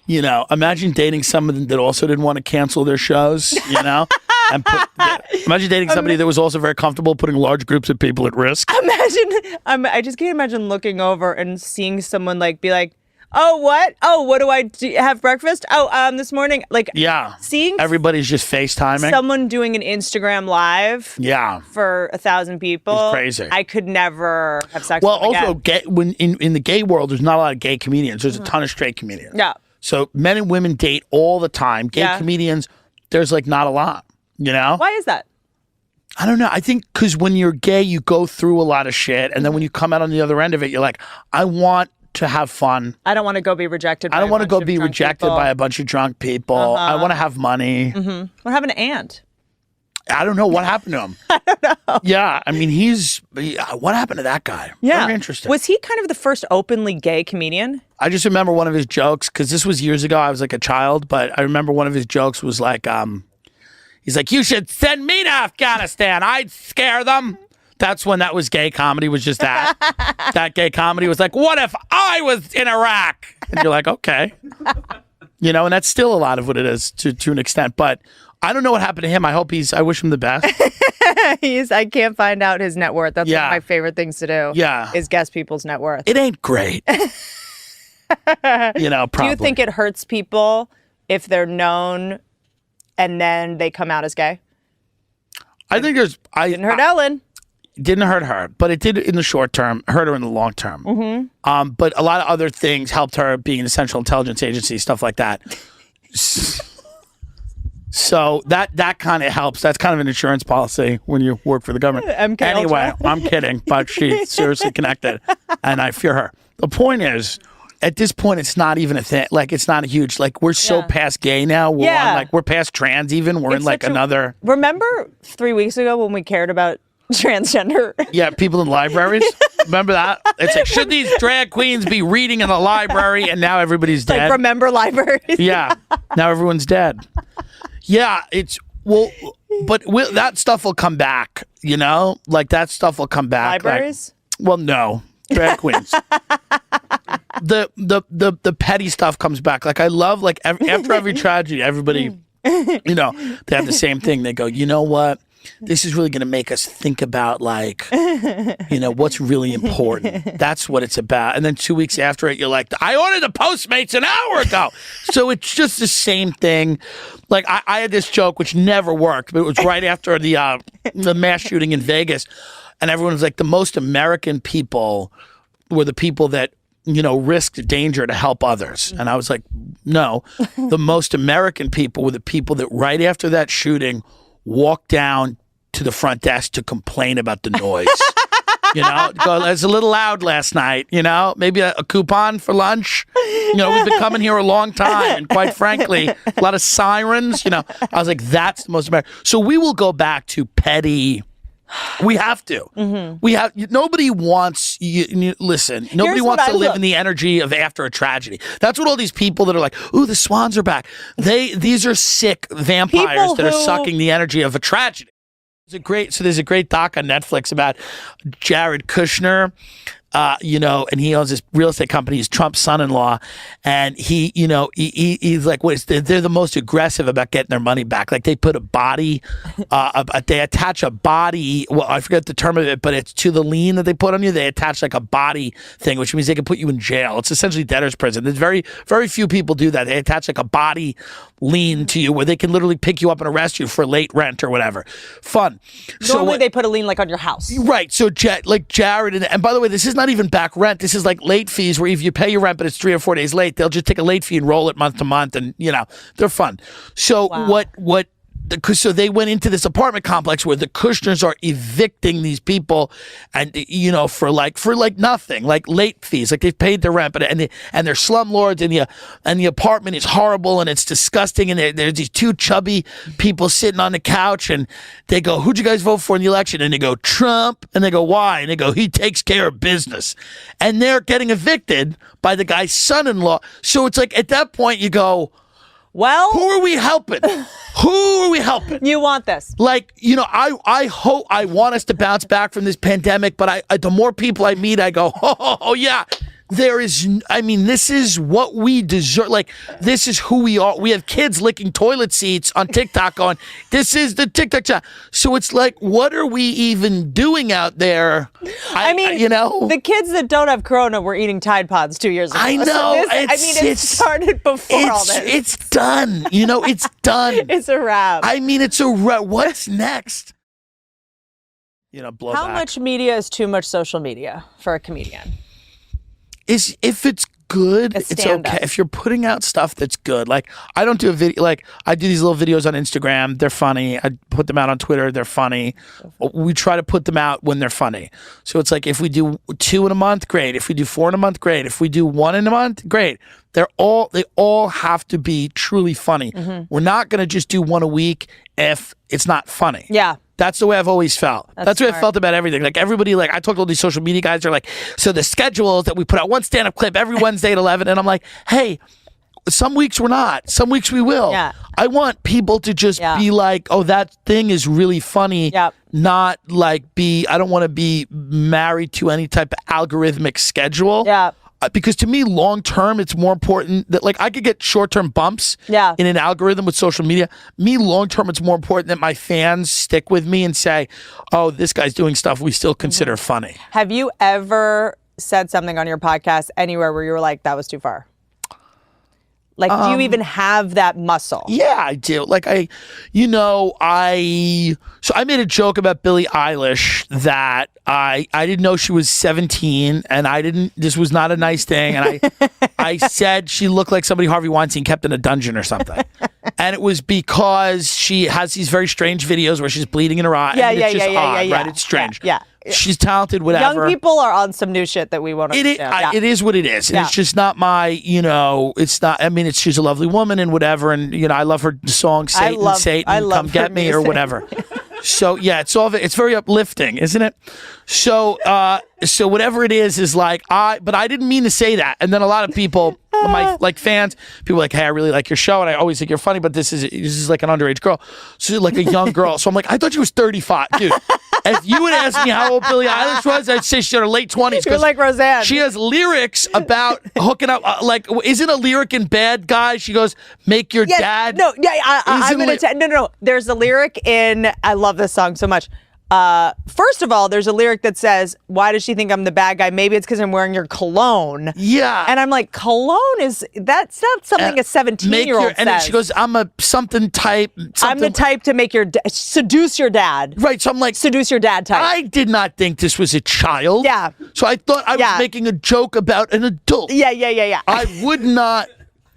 You know, imagine dating someone that also didn't want to cancel their shows, you know? And imagine dating somebody that was also very comfortable putting large groups of people at risk. I just can't imagine looking over and seeing someone like be like, oh, what? Oh, what do I do? Have breakfast? Oh, this morning, like, seeing everybody's just FaceTiming. Someone doing an Instagram live, for 1,000 people. It's crazy. I could never have sex. Well, with them also, when in the gay world, there's not a lot of gay comedians. There's a ton of straight comedians. Yeah. So men and women date all the time. Gay comedians, there's like not a lot. You know? Why is that? I don't know. I think because when you're gay, you go through a lot of shit, and then when you come out on the other end of it, you're like, I want to have fun. I don't want to go be rejected. I don't want to go be rejected by a bunch of drunk people. I want to have money. What happened to Ant? I don't know what happened to him. I don't know. Yeah, I mean, what happened to that guy? Yeah. Very interesting. Was he kind of the first openly gay comedian? I just remember one of his jokes, because this was years ago. I was like a child, but I remember one of his jokes was like, he's like, you should send me to Afghanistan. I'd scare them. That's when that was gay comedy, was just that. That gay comedy was like, what if I was in Iraq? And you're like, okay. You know, and that's still a lot of what it is to an extent. But I don't know what happened to him. I wish him the best. I can't find out his net worth. That's one of my favorite things to do. Yeah. Is guess people's net worth. It ain't great. You know, probably. Do you think it hurts people if they're known and then they come out as gay? I think didn't hurt Ellen. Didn't hurt her, but it did in the short term, hurt her in the long term. But a lot of other things helped her, being an Central Intelligence Agency, stuff like that. So that kind of helps. That's kind of an insurance policy when you work for the government. MK anyway, I'm kidding, but she's seriously connected, and I fear her. The point is, at this point, it's not even a thing. Like, it's not a huge, like, we're so past gay now. We're on, like, we're past trans even. We're in, like, another. Remember 3 weeks ago when we cared about transgender? Yeah, people in libraries. Remember that? It's like, should these drag queens be reading in the library? And now everybody's dead. Like, remember libraries? Yeah. Now everyone's dead. Yeah, but that stuff will come back, you know? Like, that stuff will come back. Libraries? Like, well, no. Drag queens. The petty stuff comes back. Like, I love, like, after every tragedy, everybody, you know, they have the same thing. They go, you know what? This is really going to make us think about, like, you know, what's really important. That's what it's about. And then 2 weeks after it, you're like, I ordered the Postmates an hour ago. So it's just the same thing. Like, I had this joke, which never worked, but it was right after the mass shooting in Vegas. And everyone was like, the most American people were the people that, you know, risked danger to help others. And I was like, no, the most American people were the people that right after that shooting walked down to the front desk to complain about the noise. You know, go, it's a little loud last night, you know, maybe a coupon for lunch. You know, we've been coming here a long time. And quite frankly, a lot of sirens, you know. I was like, that's the most American. So we will go back to petty. We have to. We have. Nobody wants. Listen. Nobody wants to live in the energy of after a tragedy. That's what all these people that are like, "Ooh, the swans are back." These are sick vampires that are sucking the energy of a tragedy. There's a great doc on Netflix about Jared Kushner. You know, and he owns this real estate company. He's Trump's son-in-law, and he, you know, he's like, they're the most aggressive about getting their money back. Like, they put a body, they attach a body. Well, I forget the term of it, but it's to the lien that they put on you. They attach like a body thing, which means they can put you in jail. It's essentially debtor's prison. There's very, very few people do that. They attach like a body lien to you where they can literally pick you up and arrest you for late rent or whatever. Fun. Normally they put a lien like on your house. Right. So like Jared, and by the way, this is not even back rent. This is like late fees where if you pay your rent but it's 3 or 4 days late, they'll just take a late fee and roll it month to month, and you know, they're fun. So so they went into this apartment complex where the Kushners are evicting these people, and you know, for like nothing, like late fees, like they've paid their rent, but and they're slumlords, and the apartment is horrible and it's disgusting, and there's these two chubby people sitting on the couch, and they go, "Who'd you guys vote for in the election?" And they go, "Trump," and they go, "Why?" And they go, "He takes care of business," and they're getting evicted by the guy's son-in-law. So it's like at that point you go, well, who are we helping? Who are we helping? You want this. Like, you know, I hope, I want us to bounce back from this pandemic, but the more people I meet, I go, oh yeah, There is, I mean, this is what we deserve. Like, this is who we are. We have kids licking toilet seats on TikTok going, this is the TikTok chat. So it's like, what are we even doing out there? I mean, the kids that don't have Corona were eating Tide Pods 2 years ago. I know. So it started before all this. It's done. It's done. It's a wrap. I mean, it's a wrap. What's next? Blow How back. much media is too much social media for a comedian? If it's good, it's okay. If you're putting out stuff that's good, like I don't do a video, like I do these little videos on Instagram. They're funny. I put them out on Twitter. They're funny. We try to put them out when they're funny. So it's like if we do 2 in a month, great. If we do 4 in a month, great. If we do 1 in a month, great. They all have to be truly funny. Mm-hmm. We're not going to just do 1 a week if it's not funny. Yeah. That's the way I've always felt. That's the way I felt about everything. Like everybody, like I talk to all these social media guys. They're like, so the schedule is that we put out one stand-up clip every Wednesday at 11. And I'm like, hey, some weeks we're not. Some weeks we will. Yeah. I want people to just be like, oh, that thing is really funny. Yep. Not like I don't want to be married to any type of algorithmic schedule. Yeah. Because to me, long term, it's more important that like I could get short term bumps in an algorithm with social media. Me, long term, it's more important that my fans stick with me and say, "Oh, this guy's doing stuff we still consider funny." Have you ever said something on your podcast anywhere where you were like, "That was too far"? Like, do you even have that muscle? Yeah, I do. Like so I made a joke about Billie Eilish that I didn't know she was 17 and this was not a nice thing. And I said she looked like somebody Harvey Weinstein kept in a dungeon or something. And it was because she has these very strange videos where she's bleeding in her eye. Yeah, and it's just odd, yeah. right? It's strange. Yeah. She's talented, whatever. Young people are on some new shit that we won't understand. It is what it is. And it's just not my, it's not, I mean, she's a lovely woman and whatever. And, I love her song, Satan, Come Get Me or whatever. So, yeah, it's very uplifting, isn't it? So, whatever it is like, but I didn't mean to say that. And then a lot of people, my fans, people are like, hey, I really like your show. And I always think you're funny, but this is like an underage girl. So like a young girl. So I'm like, I thought she was 35, dude. If you would ask me how old Billie Eilish was, I'd say she's in her late 20s. You're like Roseanne. She has lyrics about hooking up. Isn't a lyric in Bad Guy? She goes, make your dad. No, I'm going to tell no. There's a lyric in, I love this song so much. First of all, there's a lyric that says, why does she think I'm the bad guy? Maybe it's because I'm wearing your cologne. Yeah. And I'm like, cologne that's not something a 17-year-old says. And then she goes, I'm a something type. I'm the type to make seduce your dad. Right. So I'm like, seduce your dad type. I did not think this was a child. Yeah. So I thought I was making a joke about an adult. Yeah. I would not.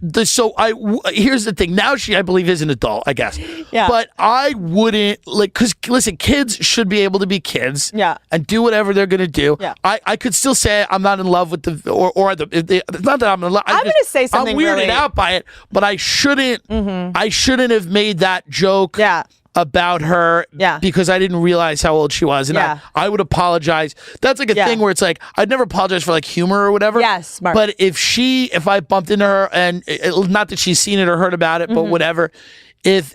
Here's the thing. Now she, I believe, is an adult, I guess. Yeah. But I wouldn't because listen, kids should be able to be kids. Yeah. And do whatever they're gonna do. Yeah. I could still say I'm not in love with it's not that I'm in love. I'm gonna say something. I'm weirded out by it, but I shouldn't. Mm-hmm. I shouldn't have made that joke. Yeah. About her because I didn't realize how old she was. And I would apologize. That's like a thing where it's like, I'd never apologize for like humor or whatever. Yes, smart. But if I bumped into her and not that she's seen it or heard about it, but whatever, if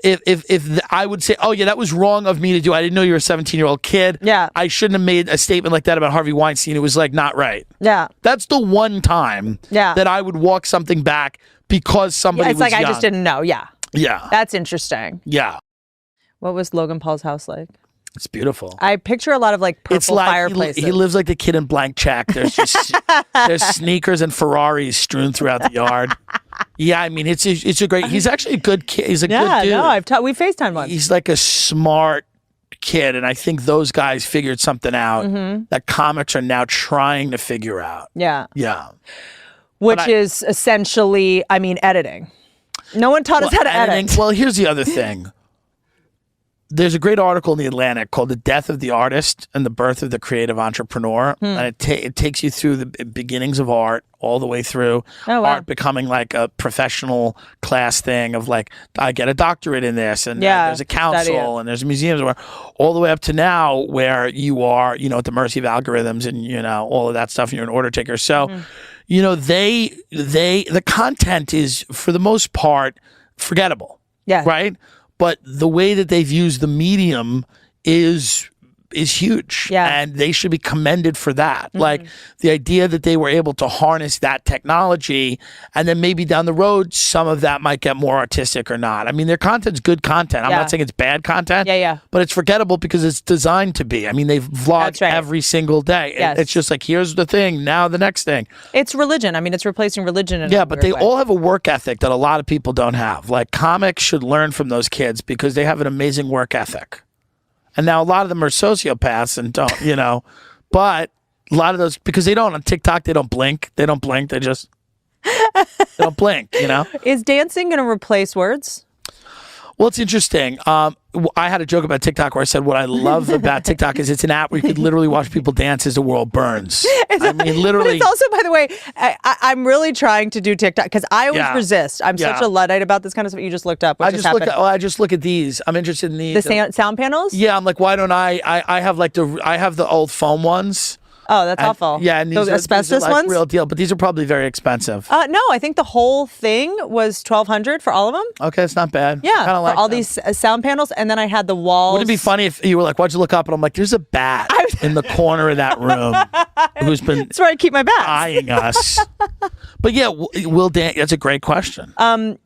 I would say, oh yeah, that was wrong of me to do. I didn't know you were a 17-year-old kid. Yeah. I shouldn't have made a statement like that about Harvey Weinstein. It was like not right. Yeah. That's the one time that I would walk something back because somebody was young. It's like, I just didn't know. Yeah. Yeah. That's interesting. Yeah. What was Logan Paul's house like? It's beautiful. I picture a lot of like purple fireplaces. He lives like the kid in Blank Check. There's just there's sneakers and Ferraris strewn throughout the yard. Yeah, I mean it's a great. He's actually a good kid. He's a good dude. No, we FaceTimed once. He's like a smart kid, and I think those guys figured something out that comics are now trying to figure out. Yeah. Yeah. Which is essentially, I mean, editing. No one taught us how to edit. Well, here's the other thing. There's a great article in The Atlantic called The Death of the Artist and the Birth of the Creative Entrepreneur. And it takes you through the beginnings of art all the way through art becoming like a professional class thing of like, I get a doctorate in this and there's a council and there's museums all the way up to now where you are, at the mercy of algorithms and, all of that stuff and you're an order taker. So, the content is for the most part forgettable. Yeah. Right? But the way that they've used the medium is is huge. Yeah. And they should be commended for that. Like the idea that they were able to harness that technology, and then maybe down the road, some of that might get more artistic or not. I mean, their content's good content. I'm not saying it's bad content. Yeah. But it's forgettable because it's designed to be. I mean, they've vlogged every single day. Yes. It's just like, here's the thing, now the next thing. It's religion. I mean, it's replacing religion in a but weird they way. all have a work ethic that a lot of people don't have. Like, comics should learn from those kids because they have an amazing work ethic. And now a lot of them are sociopaths and don't, but a lot of those, because they don't, on TikTok, they don't blink. They don't blink. They just, they don't blink, Is dancing going to replace words? Well, it's interesting. I had a joke about TikTok where I said what I love about TikTok is it's an app where you could literally watch people dance as the world burns. I mean, literally. But it's also, by the way, I'm really trying to do TikTok because I always resist. I'm such a Luddite about this kind of stuff. You just looked up. What I just look at these. I'm interested in these. The sound panels? Yeah, I'm like, why don't I have I have the old foam ones. Oh, that's awful. Yeah, and those asbestos these are like ones? real deal, but these are probably very expensive. No, I think the whole thing was $1,200 for all of them. Okay, it's not bad. Yeah, for like all these sound panels, and then I had the walls. Wouldn't it be funny if you were like, "Why'd you look up?" And I'm like, "There's a bat in the corner of that room who's been That's where I keep my bats. eyeing us." But yeah, will dance? That's a great question.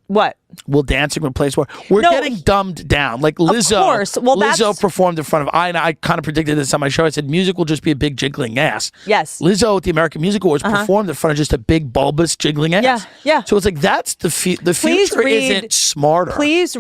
What? Will dancing replace war? We're getting dumbed down. Like Lizzo. Of course. Well, Lizzo performed in front of I kind of predicted this on my show. I said music will just be a big jiggling ass. Yes. Lizzo at the American Music Awards performed in front of just a big bulbous jiggling ass. Yeah. So it's like that's the future isn't smarter. Please